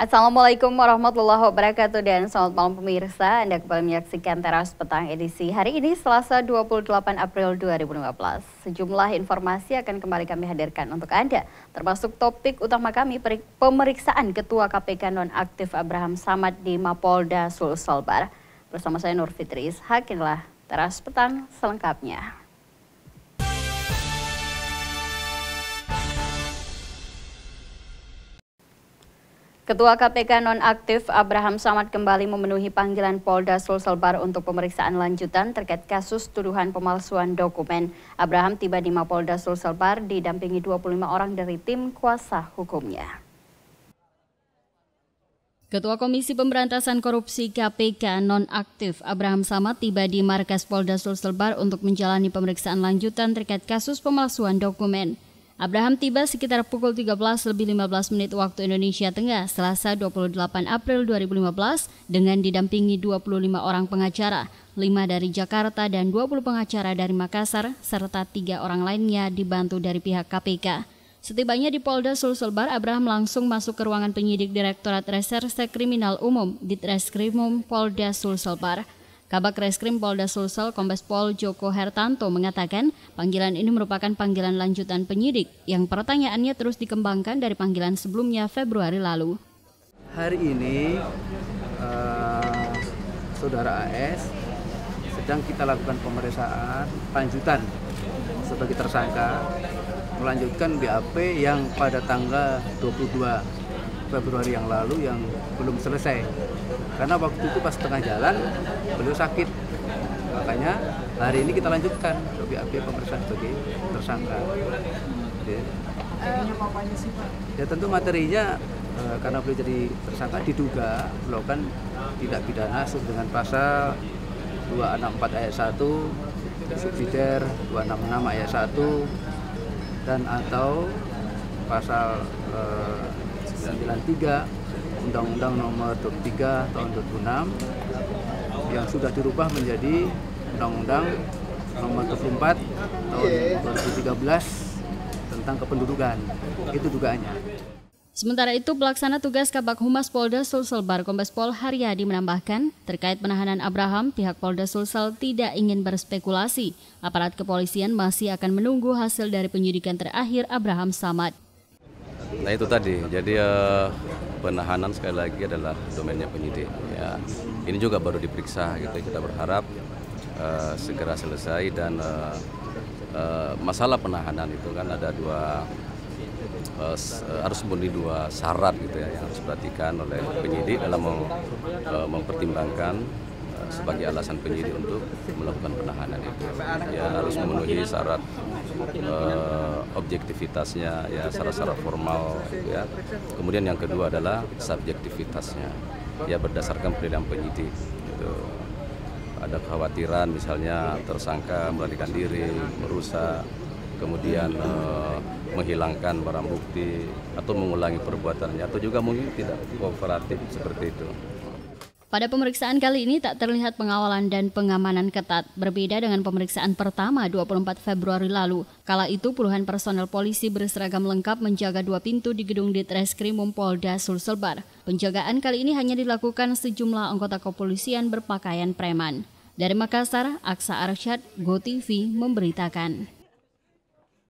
Assalamualaikum warahmatullahi wabarakatuh dan selamat malam pemirsa. Anda kembali menyaksikan Teras Petang edisi hari ini Selasa 28 April 2015. Sejumlah informasi akan kembali kami hadirkan untuk Anda, termasuk topik utama kami pemeriksaan Ketua KPK nonaktif Abraham Samad di Mapolda Sulselbar. Bersama saya Nur Fitri Ishak, inilah Teras Petang selengkapnya. Ketua KPK nonaktif Abraham Samad kembali memenuhi panggilan Polda Sulselbar untuk pemeriksaan lanjutan terkait kasus tuduhan pemalsuan dokumen. Abraham tiba di Mapolda Sulselbar didampingi 25 orang dari tim kuasa hukumnya. Ketua Komisi Pemberantasan Korupsi KPK nonaktif Abraham Samad tiba di markas Polda Sulselbar untuk menjalani pemeriksaan lanjutan terkait kasus pemalsuan dokumen. Abraham tiba sekitar pukul 13.15 waktu Indonesia Tengah, Selasa 28 April 2015 dengan didampingi 25 orang pengacara, 5 dari Jakarta dan 20 pengacara dari Makassar, serta 3 orang lainnya dibantu dari pihak KPK. Setibanya di Polda Sulselbar, Abraham langsung masuk ke ruangan penyidik Direktorat Reserse Kriminal Umum Ditreskrimum Polda Sulselbar. Kabak Reskrim Polda Sulsel Kombes Pol Joko Hertanto mengatakan panggilan ini merupakan panggilan lanjutan penyidik yang pertanyaannya terus dikembangkan dari panggilan sebelumnya Februari lalu. Hari ini Saudara AS sedang kita lakukan pemeriksaan lanjutan sebagai tersangka melanjutkan BAP yang pada tanggal 22 Februari yang lalu yang belum selesai. Karena waktu itu pas tengah jalan beliau sakit, makanya hari ini kita lanjutkan ke BAP pemeriksaan sebagai tersangka. Ya tentu materinya karena beliau jadi tersangka diduga melakukan tindak pidana sesuai dengan pasal 264 ayat 1, subsidiar 266 ayat 1 dan atau pasal 93 Undang-Undang Nomor 23 Tahun 2006 yang sudah dirubah menjadi Undang-Undang Nomor 24 Tahun 2013 tentang kependudukan. Itu dugaannya. Sementara itu, pelaksana tugas Kabak Humas Polda Sulselbar Kombes Pol Haryadi menambahkan, terkait penahanan Abraham, pihak Polda Sulsel tidak ingin berspekulasi. Aparat kepolisian masih akan menunggu hasil dari penyidikan terakhir Abraham Samad. Nah itu tadi, jadi penahanan sekali lagi adalah domainnya penyidik. Ya, ini juga baru diperiksa, gitu. Kita berharap segera selesai dan masalah penahanan itu kan ada harus memenuhi 2 syarat gitu ya yang harus diperhatikan oleh penyidik dalam mempertimbangkan sebagai alasan penyidik untuk melakukan penahanan itu. Ya harus memenuhi syarat objektivitasnya, ya syarat-syarat formal ya. Kemudian yang kedua adalah subjektivitasnya, ya berdasarkan penilaian penyidik gitu. Ada kekhawatiran misalnya tersangka melarikan diri, merusak, kemudian menghilangkan barang bukti atau mengulangi perbuatannya atau juga mungkin tidak kooperatif seperti itu. Pada pemeriksaan kali ini tak terlihat pengawalan dan pengamanan ketat, berbeda dengan pemeriksaan pertama 24 Februari lalu. Kala itu puluhan personel polisi berseragam lengkap menjaga 2 pintu di gedung Ditreskrimum Polda Sulselbar. Penjagaan kali ini hanya dilakukan sejumlah anggota kepolisian berpakaian preman. Dari Makassar, Aksa Arsyad, GoTV memberitakan.